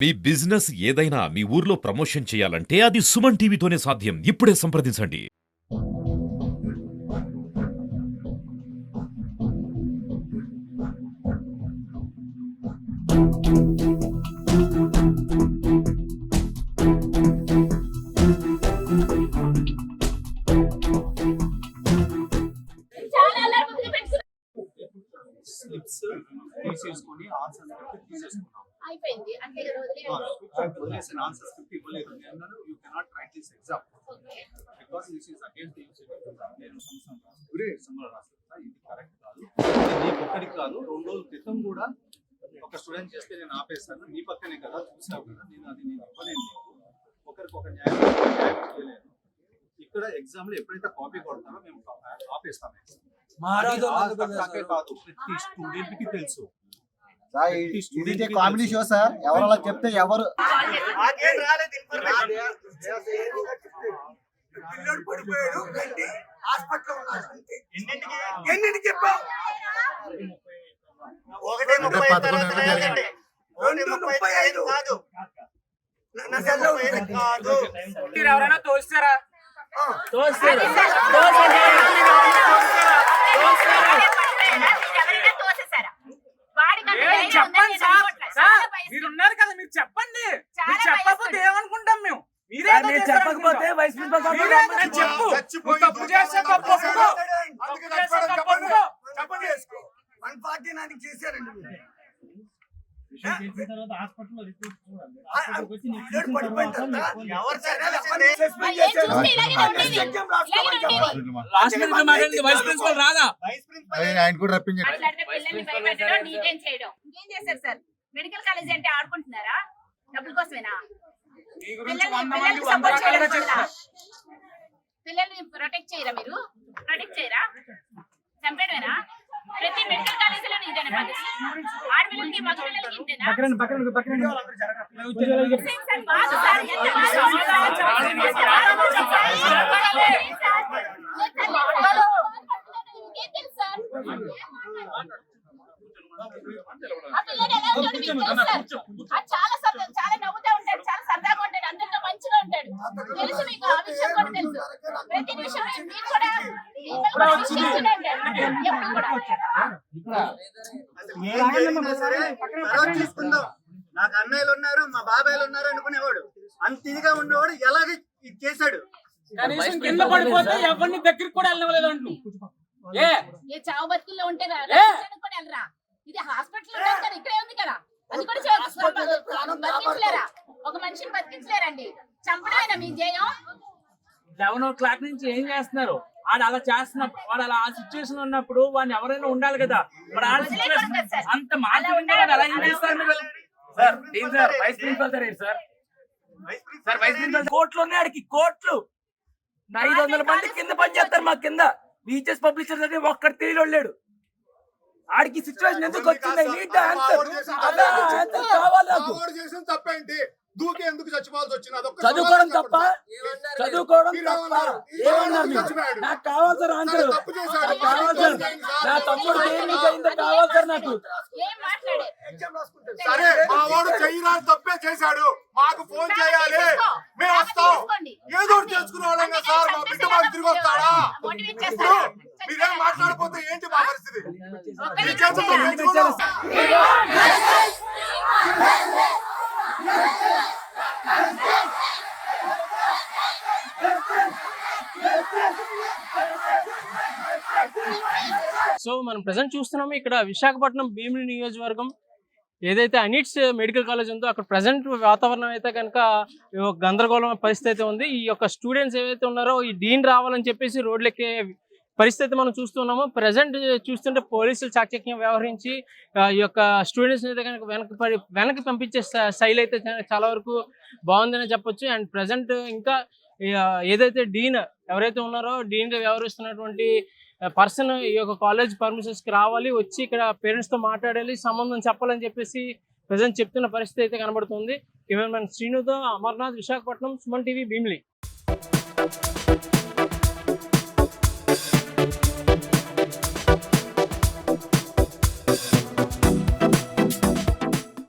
మీ business ఏదైనా మీ ఊర్లో promotion చేయాలంటే అది సుమన్ టీవీతోనే సాధ్యం. ఇప్పుడే సంప్రదించండి. స్లిప్స్ తీసేసుకొని ఆన్సర్ తీసేసుకున్నాం అయిపోయింది అంటే వదిలేసిన ఆన్సర్ స్క్రిప్ట్ ఇవ్వలేదు అన్నాను you cannot write this exam because this is against the university నేను సంవత్సరం రాస్తా ఇది కరెక్ట్ కాదు నీకు ఒక్కడికి కాదు 2 రోజుల క్రితం కూడా ఒక స్టూడెంట్ చేస్తే నేను ఆపేస్తాను నీ పక్కనే కదా చూసావు కదా నేను ఇవ్వలేను నీకు ఒకరికొక న్యాయం చేయలేను ఇక్కడ ఎగ్జామ్ లో ఎప్పుడైతే కాపీ కొడతారో మేము ఆపేస్తాం కాదు ప్రతి స్టూడెంట్ కి తెలుసు ఇది కామెడీ షో సార్ ఎవరు అలా చెప్తే ఎవరు ఎవరైనా తోస్తారా చెప్పండి సార్ మీరున్నారు కదా మీరు చెప్పండి మీరు చెప్పకపోతే ఏమనుకుంటాం మేము మీరే చెప్పకపోతే వైస్ ప్రిన్సిపల్ చెప్పు తప్పు చేస్తే తప్పు వైస్ ప్రిన్సిపల్ రాదా ఆయన కూడా రప్పించారు మెడికల్ కాలేజ్ అంటే ఆడుకుంటున్నారా డబ్బుల కోసమేనా పిల్లల్ని ప్రొటెక్ట్ చేయరా మీరు ప్రొటెక్ట్ చేయరా చంపేయడమేనా ప్రతి మెడికల్ కాలేజీలో ఇదేనా పద్ధతి ఆడపిల్లలకి మగ పిల్లలకి ఇంతేనా చాలా నవ్వుతూ ఉంటాడు చాలా సరదాగా ఉంటాడు అందరితో మంచిగా ఉంటాడు తెలుసు మీకు ఆ విషయం కూడా తెలుసు ప్రతి నిమిషం మీరు కూడా చూసుకుందాం నాకు అన్నయ్యలు ఉన్నారు మా బాబాయ్లు ఉన్నారు అనుకునేవాడు అంత ఇదిగా ఉండేవాడు ఎలాగ ఇది చేశాడు కింద పడిపోతే ఎవరిని దగ్గరికి కూడా వెళ్ళలేదు అంటూ ఏ చావు బతుకుల్లో ఉంటే కూడా వెళ్ళరా ఇది హాస్పిటల్ ఇక్కడే ఉంది కదా అది కూడా బతికించలేరా ఒక మనిషిని బతికించలేరండి చంపడమేనా మీ ధ్యేయం 11 నుంచి ఏం చేస్తున్నారు వాడు అలా చేస్తున్నప్పుడు వాడు అలా ఆ సిచ్యువేషన్ ఉన్నప్పుడు వాడిని ఎవరైనా ఉండాలి కదా మరి ఆ సిచ్యువేషన్ అంత మాటలు ఉండేవాడు అలా ఏం చేస్తారు sir vice principal sir vice principal కోట్లు ఉన్నాయి ఆడికి కోట్లు 500 మంది కింద పనిచేస్తారు మా కింద టీచర్స్ పబ్లిషర్స్ అంటే ఒక్కడు తెలియని లేడు ఆడికి సిచ్యువేషన్ ఎందుకు వచ్చింది కావాలి నాకు తప్పేంటి దూకి ఎందుకు చచ్చిపోవాల్సి వచ్చింది చదువుకోవడం తప్ప చదువుకోవడం తప్ప ఏమన్నారు నాకు కావాలి సార్ ఆన్సర్ కావాలి సార్ నా తమ్ముడు ఏమైందో కావాలి సార్ నాకు సరే మా వాడు చెయ్యరాని తప్పే చేశాడు మాకు ఫోన్ చేయాలి మేము వస్తాం ఏదో చేసుకునే వాళ్ళం కదా సార్ మా బిడ్డ మాకు తిరిగి వస్తాడా మీరేం మాట్లాడకపోతే ఏంటి మా పరిస్థితి సో మనం ప్రెసెంట్ చూస్తున్నాము ఇక్కడ విశాఖపట్నం భీమిలి నియోజకవర్గం ఏదైతే అనిట్స్ మెడికల్ కాలేజ్ ఉందో అక్కడ ప్రెసెంట్ వాతావరణం అయితే కనుక గందరగోళం పరిస్థితి అయితే ఉంది. ఈ యొక్క స్టూడెంట్స్ ఏవైతే ఉన్నారో ఈ డీన్ రావాలని చెప్పేసి రోడ్లెక్కే పరిస్థితి మనం చూస్తున్నాము. ప్రెసెంట్ చూస్తుంటే పోలీసులు చాకచక్యం వ్యవహరించి ఈ యొక్క స్టూడెంట్స్ అయితే కనుక వెనక్కి పంపించే శైలి అయితే చాలా వరకు బాగుందని చెప్పొచ్చు. అండ్ ప్రెసెంట్ ఇంకా ఏదైతే డీన్ ఎవరైతే ఉన్నారో డీన్ గా వ్యవహరిస్తున్నటువంటి పర్సన్ ఈ యొక్క కాలేజ్ పర్మిషన్స్ కి రావాలి, వచ్చి ఇక్కడ పేరెంట్స్ తో మాట్లాడాలి, సంబంధం చెప్పాలని చెప్పేసి ప్రెసెంట్ చెప్తున్న పరిస్థితి అయితే కనబడుతుంది. కెమెరామెన్ శ్రీనుతో అమర్నాథ్, విశాఖపట్నం, సుమన్ టీవీ, భీమిలి.